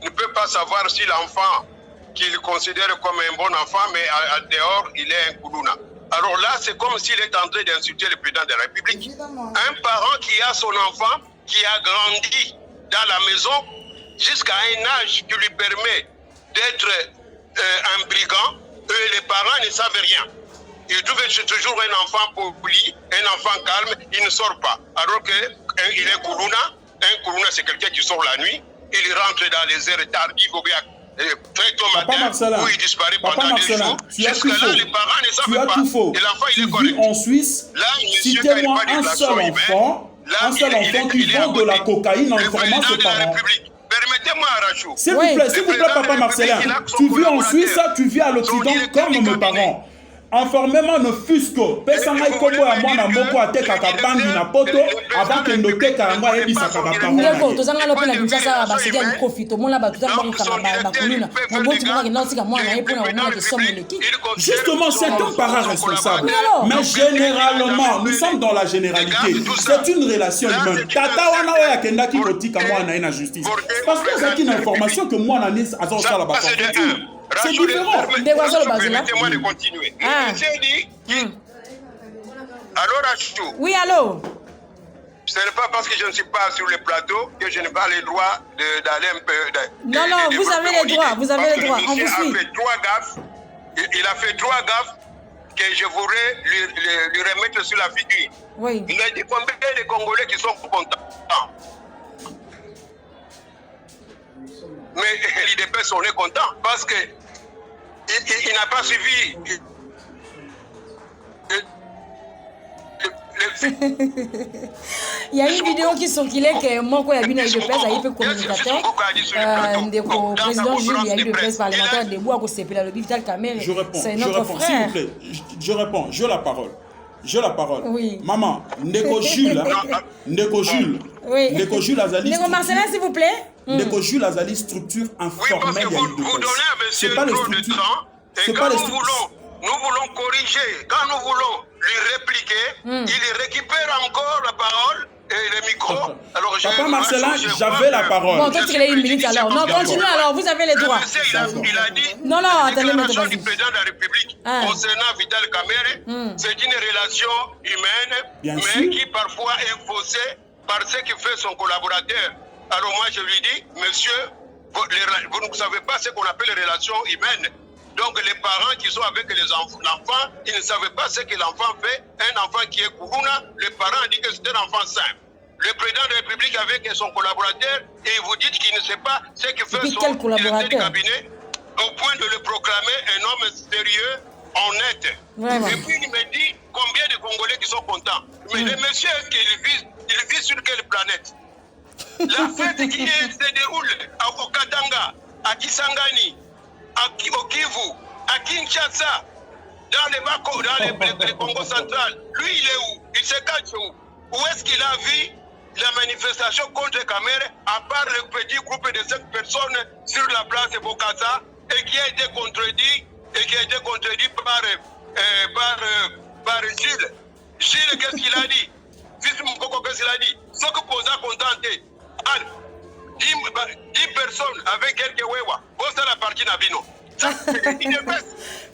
ne peuvent pas savoir si l'enfant qu'il considère comme un bon enfant, mais à dehors, il est un koulouna. Alors là, c'est comme s'il est en train d'insulter le président de la République. Évidemment. Un parent qui a son enfant, qui a grandi dans la maison, jusqu'à un âge qui lui permet d'être un brigand, et les parents ne savent rien. Ils trouvent que c'est toujours un enfant poli, un enfant calme, il ne sort pas. Alors qu'il est Kourouna, un Kourouna c'est quelqu'un qui sort la nuit, il rentre dans les heures tardives ou bien très tôt matin, où il disparaît pendant des jours. Jusque-là, les parents ne savent pas. Et l'enfant, il est correct. En Suisse, citez-moi un seul enfant qui vend de la cocaïne en informant ses parents. Permettez-moi, Arachou. S'il vous plaît, papa Marcelin. Tu vis en Suisse, tu vis à l'Occident comme mes parents. Informez-moi ne fût-ce que Pesangai Kobo à moi na moko a teka kabandi na poto avant que no teka ngwa ebisa kabaka. Ndeko tozanga lope la Kinshasa ba sigi ya profito mona ba tozanga ba kanga ba kuluna. Mo tu mona na sika mwana ye pona mona ke somme le ki. Justement, c'est un parent responsable. Mais généralement, nous sommes dans la généralité. C'est une relation humaine. Tata wana wa kenda ki kotika mwana na justice. Parce que c'est une information que moi na nis azon sala ba. C'est différent. Permettez-moi de continuer. Monsieur dit. Allô, Rachou? Oui, allô? Ce n'est pas parce que je ne suis pas sur le plateau que je n'ai pas le droit d'aller un peu. Non, vous avez les droits. Vous avez les droits. On vous suit. Il a fait 3 gaffes que je voudrais lui remettre sur la figure. Oui. Il a dit combien de Congolais qui sont contents. Mais l'IDPS, on est content parce que il n'a pas suivi. Il y a une vidéo qui circulait que mon quoi a vu l'IDPS a été communicateur. Le président Jules, il y a eu le presse parlementaire de Bois Kosepela, le Vital Kamere. C'est notre frère. S'il vous plaît, je réponds, j'ai la parole. Oui. Maman, Ndeko Jules. Oui. Ndeko Jules Azali. Ndeko Marcelin, s'il vous plaît. Ndeko Jules Azali, structure informelle. Oui, parce que vous donnez à monsieur trop de temps. Et quand nous voulons corriger, quand nous voulons lui répliquer, il récupère encore la parole et le micro. Alors, Papa Marcelin, j'avais la parole. Bon, toi, tu l'as eu une minute alors. Non, continue alors, vous avez les droits. Il a dit, non, attendez, la déclaration du président de la République concernant Vital Kamere, c'est une relation humaine, mais qui parfois est faussée par ce que fait son collaborateur. Alors moi, je lui dis, monsieur, vous ne savez pas ce qu'on appelle les relations humaines. Donc les parents qui sont avec l'enfant, ils ne savaient pas ce que l'enfant fait. Un enfant qui est Kourouna, le parent dit que c'est un enfant sain. Le président de la République avec son collaborateur, et vous dites qu'il ne sait pas ce que fait son directeur du cabinet, au point de le proclamer un homme sérieux, honnête. Vraiment. Et puis il me dit combien de Congolais qui sont contents. Mais le monsieur, est-ce qu'il vit sur quelle planète? La fête qui se déroule au Katanga, à Kisangani, au Kivu, à Kinshasa, dans le Congo central, lui il est où? Il se cache où? Où est-ce qu'il a vu la manifestation contre Kamere, à part le petit groupe de 5 personnes sur la place de Bokassa, et qui a été contredit par Gilles. Gilles, qu'est-ce qu'il a dit? Fils Moukoko, qu'est-ce qu'il a dit? Ce que Posa contenté. 10 personnes avec quelques wewa. Bon, c'est la partie Nabino.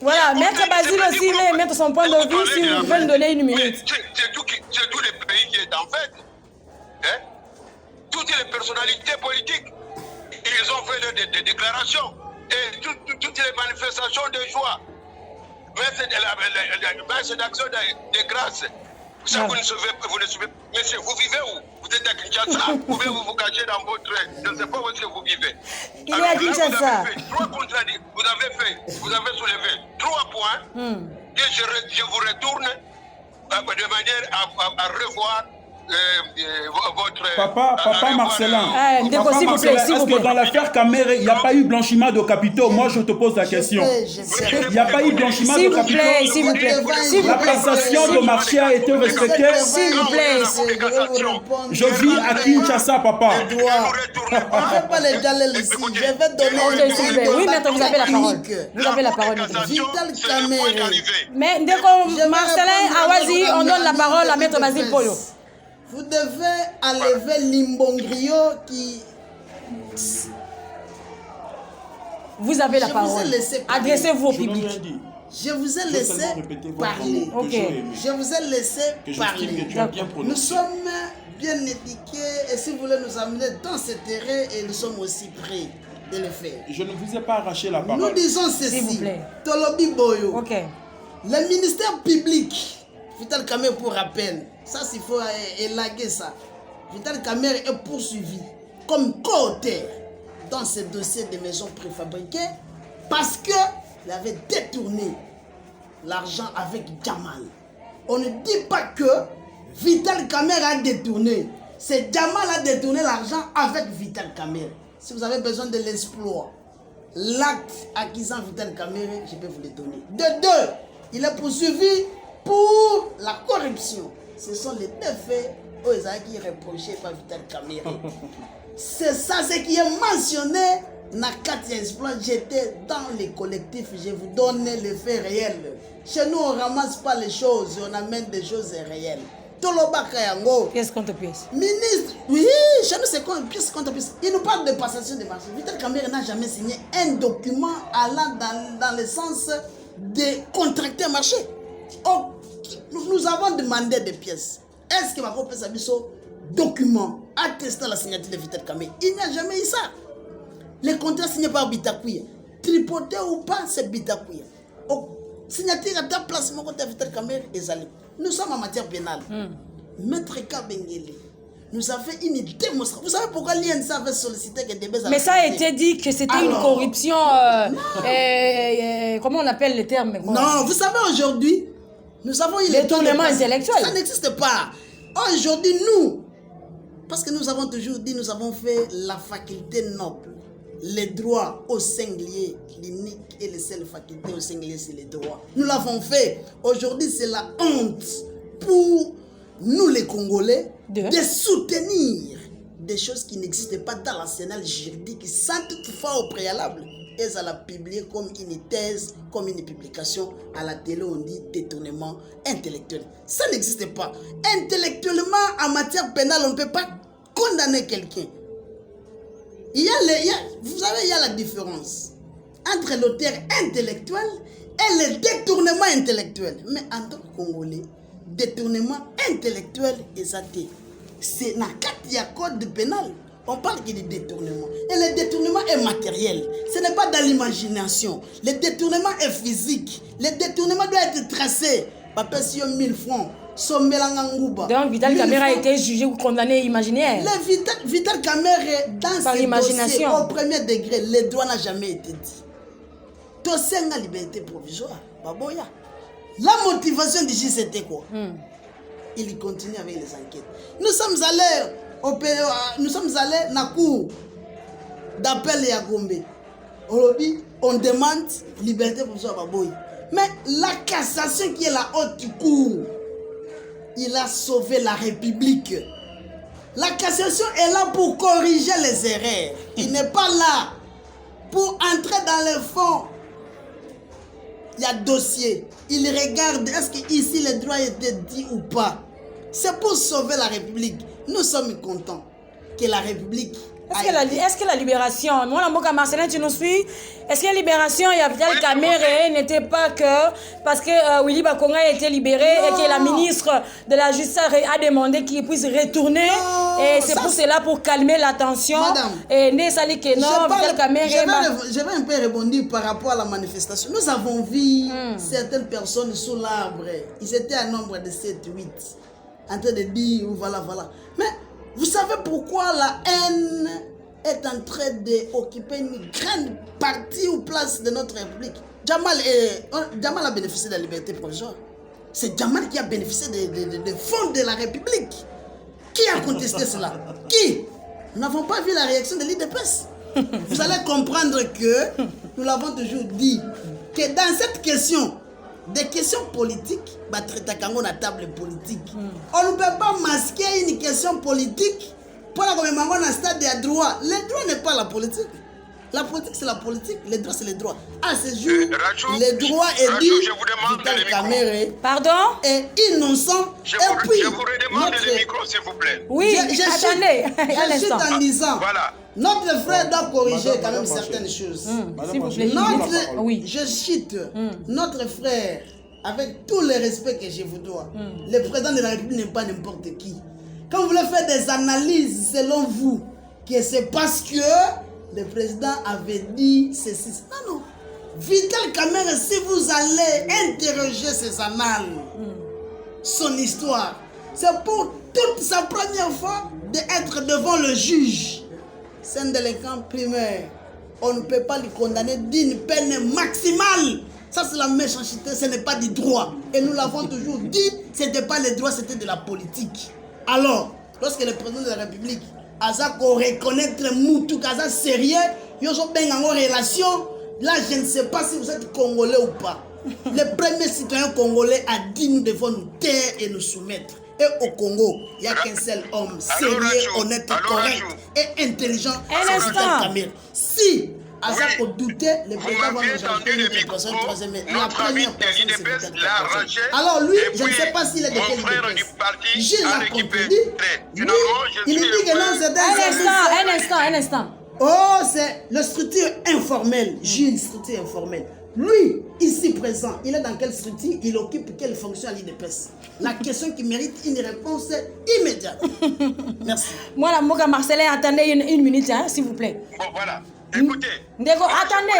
Voilà, Maître Basile aussi, mettre son point de vue si vous pouvez me donner une minute. C'est tout le pays qui est en fait. Hein? Toutes les personnalités politiques, ils ont fait des déclarations. Et toutes les manifestations de joie. Mais c'est d'action de grâce. Ça, vous ne suivez. Monsieur, vous vivez où? Vous êtes à Kinshasa? Vous pouvez vous cacher dans votre. Je ne sais pas où est-ce que vous vivez. Il est à Kinshasa. Vous avez soulevé 3 points que je vous retourne de manière à revoir votre... Papa Marcelin, est-ce que dans l'affaire Kamere, il n'y a pas eu blanchiment de capitaux? Moi, je te pose la question. Il n'y a pas eu blanchiment de capitaux? S'il vous plaît. La passation de marché a été respectée? S'il vous plaît. Je vis à Kinshasa, papa. Je ne vais pas les galer ici. Je vais donner... Oui, maître, vous avez la parole. Vous avez la parole. Vital Kamere. Mais dès qu'on Marcelin Awazi, on donne la parole à maître Basile Polo. Vous devez enlever Limbongrio qui... Vous avez la parole. Adressez-vous au public. Je vous ai laissé parler. Je vous ai laissé parler. Nous sommes bien éduqués et si vous voulez nous amener dans ce terrain, et nous sommes aussi prêts. de le faire. Je ne vous ai pas arraché la parole. Nous disons ceci. S'il vous plaît. Tolobi Boyo. Ok. Le ministère public, Vital Kamerhe pour rappel, ça s'il faut élaguer ça. Vital Kamerhe est poursuivi comme co-auteur dans ce dossier de maisons préfabriquées parce qu'il avait détourné l'argent avec Jamal. On ne dit pas que Vital Kamerhe a détourné. C'est Jamal a détourné l'argent avec Vital Kamerhe. Si vous avez besoin de l'exploit, l'acte acquisant Vital Kamerhe, je peux vous le donner. De deux, il est poursuivi pour la corruption. Ce sont les deux faits qui sont reprochés par Vital Kamerhe. C'est ça ce qui est mentionné dans Katia Exploit. J'étais dans les collectifs, je vous donne les faits réels. Chez nous, on ne ramasse pas les choses, on amène des choses réelles. Pièce contre pièce. Ministre, oui, chez nous c'est pièce contre pièce. Il nous parle de passation de marché. Vital Kamerhe n'a jamais signé un document allant dans le sens de contracter un marché. Oh, nous avons demandé des pièces. Est-ce que ma propre document attestant la signature de Vital Kamerhe? Il n'y a jamais eu ça. Les contrats signés par Bitakouya, tripoté ou pas, c'est Bitakouya. Signature à ta place, mon côté Vital Kamerhe et Zali. Nous sommes en matière pénale. Maître Kabengele nous a fait une démonstration. Vous savez pourquoi l'INSA avait sollicité que des Mais ça a été dit que c'était une corruption. Comment on appelle le terme? Non, vous savez, aujourd'hui, nous avons eu détournement intellectuel. Ça n'existe pas. Aujourd'hui, nous, parce que nous avons toujours dit, nous avons fait la faculté noble. Les droits au singulier, l'unique et les seules facultés au singulier, c'est les droits. Nous l'avons fait. Aujourd'hui, c'est la honte pour nous les Congolais de soutenir des choses qui n'existent pas dans l'arsenal juridique sans toutefois au préalable. Et ça l'a publié comme une thèse, comme une publication à la télé, on dit détournement intellectuel. Ça n'existe pas. Intellectuellement, en matière pénale, on ne peut pas condamner quelqu'un. Vous savez, il y a la différence entre l'auteur intellectuel et le détournement intellectuel. Mais en tant que Congolais, détournement intellectuel c'est dans le code pénal. On parle de détournement. Et le détournement est matériel. Ce n'est pas dans l'imagination. Le détournement est physique. Le détournement doit être tracé. Papa, si 1000 francs. Donc Vital Kamerhe a été jugé ou condamné imaginaire. Vital Kamerhe dans par l'imagination au premier degré, le droit n'a jamais été dit. Tout c'est une liberté provisoire. Baboya. La motivation du juge c'était quoi? Il continue avec les enquêtes. Nous sommes allés dans la cour d'appel à Gombe. Aujourd'hui, on demande liberté provisoire Baboya. Mais la cassation qui est la haute cour, il a sauvé la République. La cassation est là pour corriger les erreurs. Il n'est pas là pour entrer dans le fond. Il y a dossier. Il regarde est-ce que ici le droit était dit ou pas. C'est pour sauver la République. Nous sommes contents que la République... Est-ce que la libération, moi, Marcelin, tu nous suis? Est-ce que la libération de Vital Kamerhe n'était pas que parce que Willy Bakonga a été libéré et que la ministre de la Justice a demandé qu'il puisse retourner? Et c'est pour cela, pour calmer la tension. Et Vital Kamerhe. Je vais un peu rebondir par rapport à la manifestation. Nous avons vu certaines personnes sous l'arbre. Ils étaient à nombre de 7-8 en train de dire voilà. Mais vous savez pourquoi la haine est en train d'occuper une grande partie ou place de notre République? Jamal a bénéficié de la liberté provisoire. C'est Jamal qui a bénéficié des fonds de la République. Qui a contesté cela? Qui? Nous n'avons pas vu la réaction de l'IDPS. Vous allez comprendre que nous l'avons toujours dit que dans cette question, des questions politiques, traiter la table politique. On ne peut pas masquer une question politique pour la commémoration dans le stade de droit. Le droit n'est pas la politique. La politique, c'est la politique. Le droit, c'est le droit. À ce jour, le droit est dit Vital Kamerhe. Pardon? Est innocent. Je vous redemande le micro, s'il vous plaît. Oui, attendez. Je suis en disant. Voilà. Notre frère doit corriger quand même certaines choses. S'il vous plaît. Je cite notre frère, avec tout le respect que je vous dois. Le président de la République n'est pas n'importe qui. Quand vous voulez faire des analyses selon vous, que c'est parce que le président avait dit ceci. Non, non. Vital Kamerhe, si vous allez interroger ses annales, son histoire, c'est pour toute sa première fois d'être devant le juge. C'est un délinquant primaire. On ne peut pas le condamner d'une peine maximale. Ça, c'est la méchanceté, ce n'est pas du droit. Et nous l'avons toujours dit, ce n'était pas le droit, c'était de la politique. Alors, lorsque le président de la République a reconnaître Moutou, Kaza sérieux, ils ont bien en relation, là, je ne sais pas si vous êtes Congolais ou pas. Le premier citoyen congolais a dit nous devons nous taire et nous soumettre. Et au Congo, il n'y a qu'un seul homme sérieux, honnête, correct et intelligent. Un instant. Si Azako doutait, le président va nous ajouter une personne troisième. La première personne, c'est alors lui, je ne sais pas s'il est de quel IDPS. Gilles l'a contredit. Il dit que non, c'est un instant. Oh, c'est la structure informelle. Gilles, structure informelle. Lui, ici présent, il est dans quelle structure? Il occupe quelle fonction à l'IDPS? La question qui mérite une réponse immédiate. Merci. Moi, la Moka Marcelin, attendez une minute, hein, s'il vous plaît. Bon, voilà. Écoutez. Ndeko, attendez,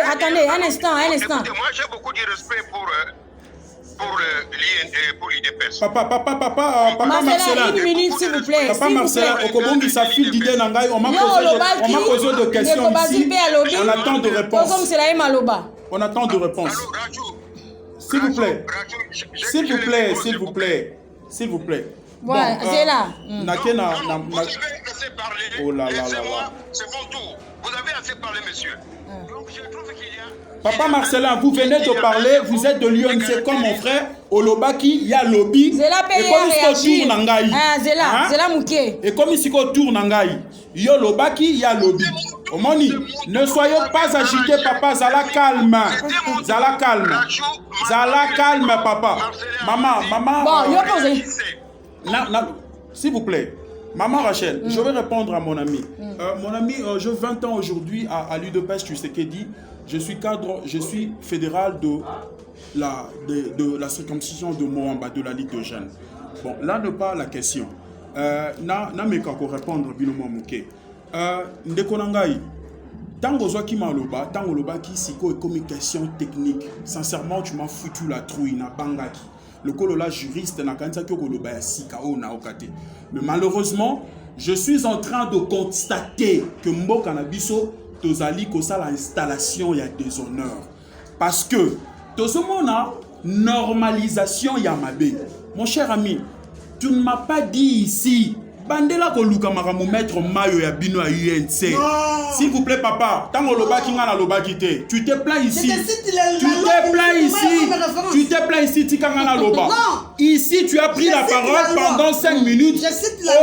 un instant. Écoutez, moi, j'ai beaucoup de respect pour l'IDPS. Papa Marcelin, une minute, s'il vous plaît. Papa Marcelin, Okobongi, sa fille d'idée Nangai, on m'a posé de questions ici. On attend de réponses. On attend de réponses. S'il vous plaît. S'il vous plaît. Ouais, c'est là. Vous avez assez parlé. Oh là là. Laissez-moi, c'est mon tour. Vous avez assez parlé, monsieur. Donc, je trouve qu'il y a... Papa Marcelin, vous venez de parler, vous êtes de l'UNC comme mon frère, Olobaki, il y a lobby. Et comme il tourne Nangai. Zela Mouké. Et comme il tourne Nangai, il y a Olobaki, il y a lobby. Omoni, ne soyez pas agité, papa, Zala calme. Zala calme, papa. Maman. Bon, yo posé. S'il vous plaît. Maman Rachel, je vais répondre à mon ami. Mon ami, j'ai 20 ans aujourd'hui à l'UDPS, tu sais qu'est dit. Je suis cadre, je suis fédéral de la circonscription de Moamba, de la Ligue de Jeunes. Bon, là n'est pas la question. Na me kako répondre binomo muke. Ndeko nangai. Tango zwa ki maloba, tango loba ki siko et comme question technique. Sincèrement, tu m'as foutu la trouille na bangaki. Le colola juriste na kanisa ki okoloba ya sika o na okate. Mais malheureusement, je suis en train de constater que mboka na biso tozali kosala installation ya déshonneur. Parce que tozomona normalisation ya mabe. Mon cher ami, tu ne m'as pas dit ici bandela koluka makambo maître mayo ya bino ya UNC. S'il vous plaît papa, tango lobaki nga na lobaki te. Tu te plains ici. Tu te plains ici tikanga na loba. Ici tu as pris la parole pendant 5 minutes.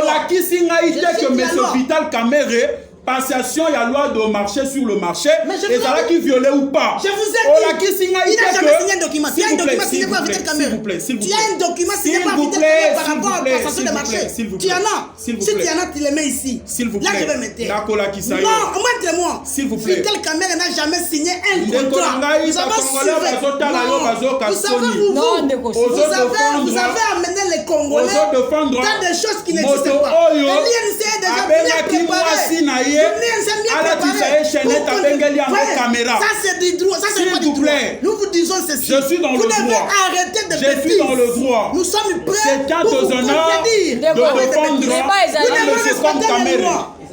Olaki singa ite que monsieur Vital Kamerhe passation, il y a loi de marché sur le marché. Et ça là qui violait ou pas. Je vous ai dit. Il n'a jamais signé un document. Il y a un document signé par Vital Kamerhe. Tu as un document signé par Vital Kamerhe par rapport à la passation de marché. Tu en as. Si tu en as, tu les mets ici. Là, je vais mettre. Non, montre-moi. S'il vous plaît. Vital Kamerhe n'a jamais signé un contrat. Vous avez amené les Congolais dans des choses qui n'existent pas. L'INC est déjà bien préparé. Ça c'est du droit, ça c'est pas du droit. Nous vous disons ceci. Je suis dans le droit. Vous devez arrêter de bêtises. Je suis dans le droit. Nous sommes prêts pour vous contredire.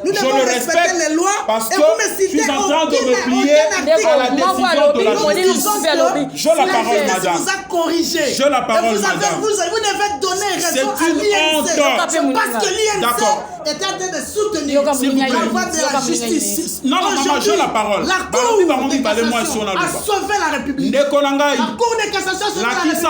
Nous devons respecter les lois. Parce que je suis en train de me plier à la décision de la justice. Je la parole, madame. Vous a corrigé. Je la parole, madame. Vous devez donner raison à l'INC. Parce que l'INC est en train de soutenir la voie de la justice. Non, maman, je la parole. La Cour de cassation a sauvé la République. La Cour de cassation a sauvé la République.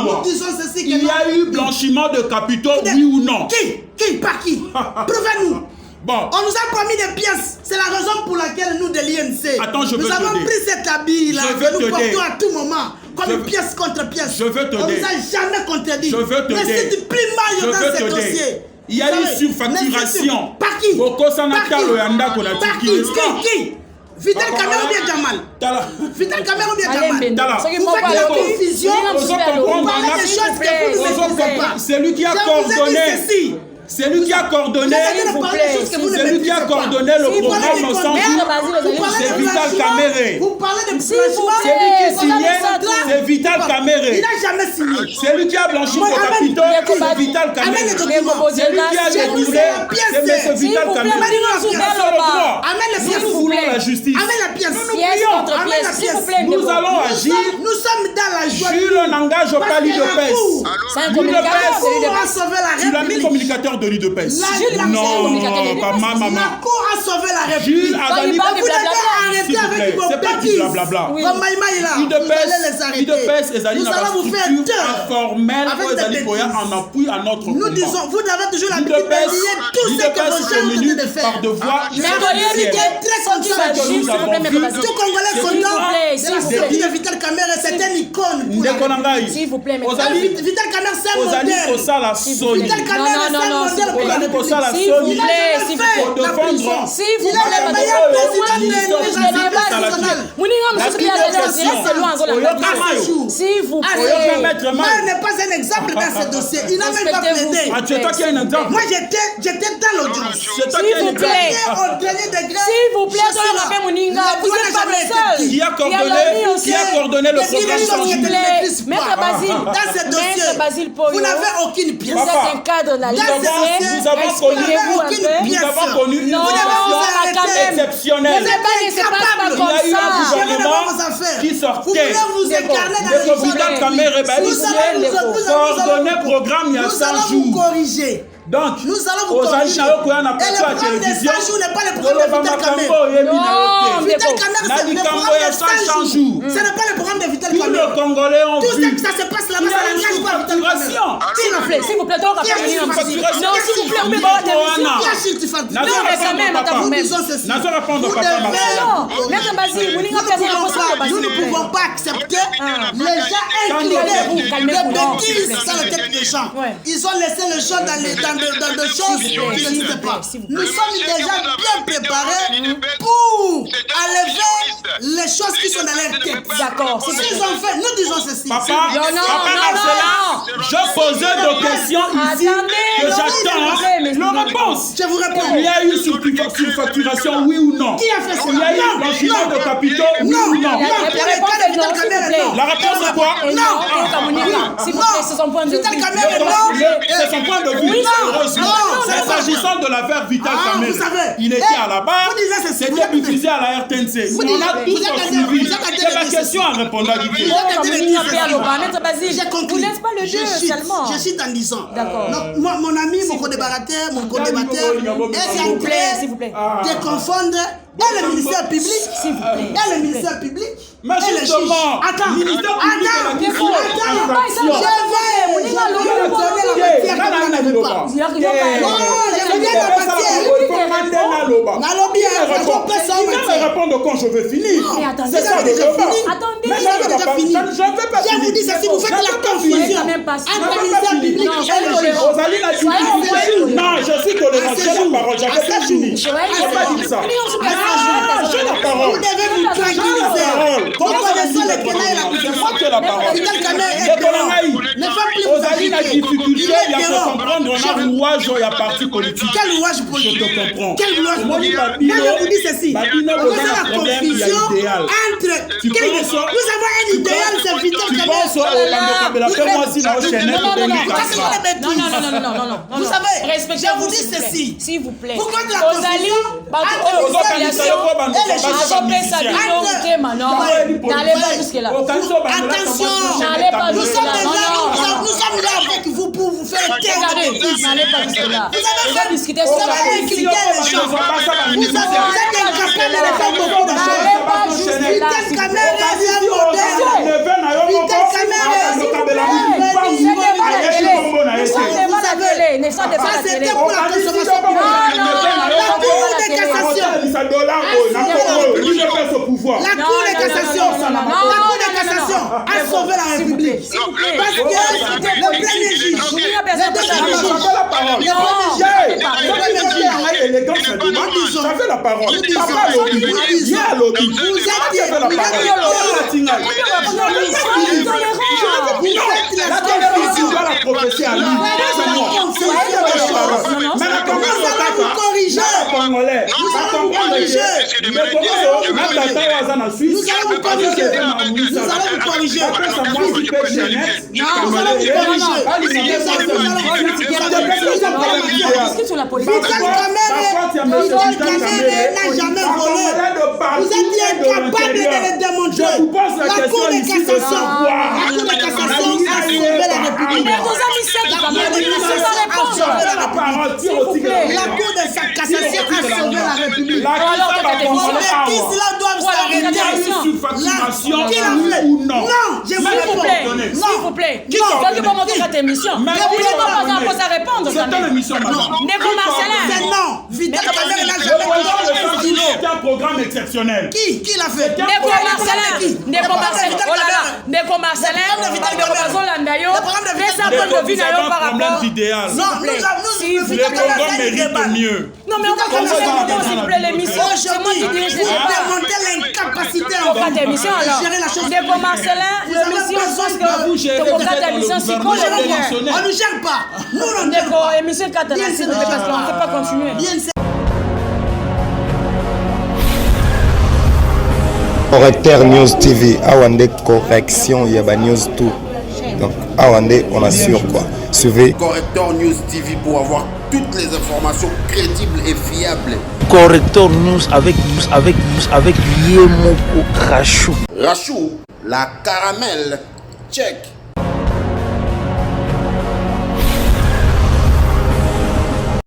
Nous disons ceci. Il y a eu blanchiment de capitaux, oui ou non? Qui? Par qui? Prouvez-nous. Bon. On nous a promis des pièces. C'est la raison pour laquelle nous de l'INC. Nous avons pris cette habille-là que nous portons à tout moment. Comme pièce contre pièce. Je veux te dire. On nous a jamais contredit. Je veux te dire. Mais c'est du plus mal dans ce dossier. Il y a eu surfacturation. Par qui? Par qui? Vital Kamerhe ou bien Jamal? Vital Kamerhe ou bien Jamal? Vous faites la confusion. Vous parlez des choses que vous ne maîtrisez pas. C'est lui qui a coordonné. C'est lui qui a coordonné. C'est lui qui a coordonné le programme au centre. C'est Vital Kamere. Vous parlez de C'est lui qui est signé. C'est Vital Kamere. Il n'a jamais signé. C'est lui qui a blanchi vos capitaux. C'est Vital Kamere. C'est lui qui a détourné. C'est M. Vital Kamere. Nous voulons la justice. Nous allons agir. Nous sommes dans la joie. Jules n'engage pas l'UDPS. C'est un communicateur de l'UDPS. Tu l'as mis communicateur de l'UDPS. Non, pas maman. La cour a sauvé la République. Jules a dit vous devez arrêter avec vos c'est pas du blablabla. UDPS, nous allons vous faire informel en appui à notre nous disons, vous avez toujours la Bible tout ce que vos gens ont de faire. Par devoir, mais très content. Tout Congolais content de la sortie de Vital Kamere, c'est une icône. S'il vous plaît, Vital Kamere, c'est un modèle. Vital Kamere, c'est un modèle pour la République. S'il vous plaît, s'il vous plaît, le meilleur président s'il vous plaît. Moi, n'est pas un exemple dans ce dossier. Il n'a même pas plaidé. C'est toi qui as un exemple. Moi, j'étais dans l'audience. S'il vous plaît. S'il vous plaît, vous n'êtes pas le seul. Qui a coordonné le programme sans juge. Maître Basile, dans ce dossier, vous n'avez aucune pièce. Vous êtes un cadre de la liberté. Nous avons connu une situation exceptionnelle. Il y a eu un gouvernement qui sortait. Vous Vital Kamere coordonné programme il y a 100 jours. Nous allons vous corriger. Donc, nous allons vous corriger. Et le programme des 100 jours n'est pas le programme de Vital Kamere. Non, Vital Kamere, c'est le programme des 100 jours. Ce n'est pas le programme de Vital Kamere. Tous les Congolais ont vu. Tout ce que ça se passe là-bas, ça n'engage pas Vital Kamere. S'il vous plaît, s'il vous plaît, donc, non, s'il vous plaît, on peut pas nous ne pouvons pas accepter les gens inclinés de bêtises dans la tête des gens. Ils ont laissé le champ dans des choses qui n'existent pas. Nous sommes déjà bien préparés pour enlever les choses qui sont dans leur tête. D'accord. S'ils ont fait, nous disons ceci. Papa, je posais des questions ici que j'attends leur réponse. Je vous réponds. Il y a eu surfacturation, oui ou non? Qui a fait ça? Il y a eu blanchiment de capitaux, oui ou non? La réponse est quoi? Non. S'il vous plaît, c'est son point de vue. Vital Kamere, non. C'est son point de vue. S'agissant de l'affaire Vital Kamere, il était à la barre, c'était diffusé à la RTNC. On a tous suivi. C'est ma question en répondant à Didier. Vous n'êtes pas le jeu seulement. Je suis dans 10 ans. D'accord. Donc, mon ami, mon co-débatteur est en train de confondre et le ministère public et le ministère public. Mais justement, attends, ministère public répondre quand je vais finir. C'est ça déjà fini. Je vous dis ceci, vous faites la confusion entre ministère public et le non, je suis tolérant, j'ai la parole, j'avais pas fini. Je n'ai pas dit ça. J'ai la parole. Vous devez vous tranquilliser. Vous connaissez les tenants et la moi qui ai la parole. Vital Kamere est dehors. Ne faites plus vous agiter. La difficulté, il y a que comprendre, on a rouage, il y a parti politique. Quel rouage politique? Je te comprends. Quel rouage politique? Moi, je vous dis ceci. Vous avez la confusion entre... Nous avons un idéal, c'est Vital Kamere. Non. Vous savez, je vous dis ceci. S'il vous plaît. Pourquoi de la confusion entre les populations et les n'allez pas jusque-là. Attention, nous sommes là avec vous pour vous faire taire. N'allez pas jusque-là. Vous avez discuté sur la incliner les gens. Vous êtes incapable de faire beaucoup de choses. Vital Kamere est un modèle. Vital Kamere c'était pour la consommation publique. La Cour de cassation. La Cour de cassation a sauvé la République. Parce que le premier juge, le deuxième juge, j'avais la parole. corriger. Nous allons vous corriger. Nous allons vous corriger. Sur la politique. N'a jamais volé. Vous êtes incapable de le démontrer. La Cour de cassation a sauvé la République. Mais vous avez mis ça quand même. La Cour de cassation a sauvé la République. La qui cela doit s'arrêter. Qui l'a fait? Non, je vous réponds. S'il vous plaît. Qui va monter cette émission? Mais vous n'avez pas besoin de répondre. C'est l'émission, madame. Négo Marcelin. Non, Vital Kamerhe n'a jamais c'est un programme exceptionnel. Qui l'a fait? Négo Marcelin. Négo Marcelin. Oh là là. Négo Marcelin. D'idéal. Non, le programme mérite mieux. Non, mais on va continuer s'il vous plaît l'émission. C'est moi qui dirige démonter l'incapacité à l'émission alors. Négo Marcelin, l'émission, je pense que l'émission, c'est quoi le on ne gère pas. Nous, on Négo, émission 4 parce qu'on ne peut pas continuer. Correcteur News TV, Awande correction, il y a News tout. Donc, Awande, on assure quoi. Suivez Correcteur News TV pour avoir toutes les informations crédibles et fiables. Correcteur News avec Yemoko Rachou. Rachou, la caramel, check.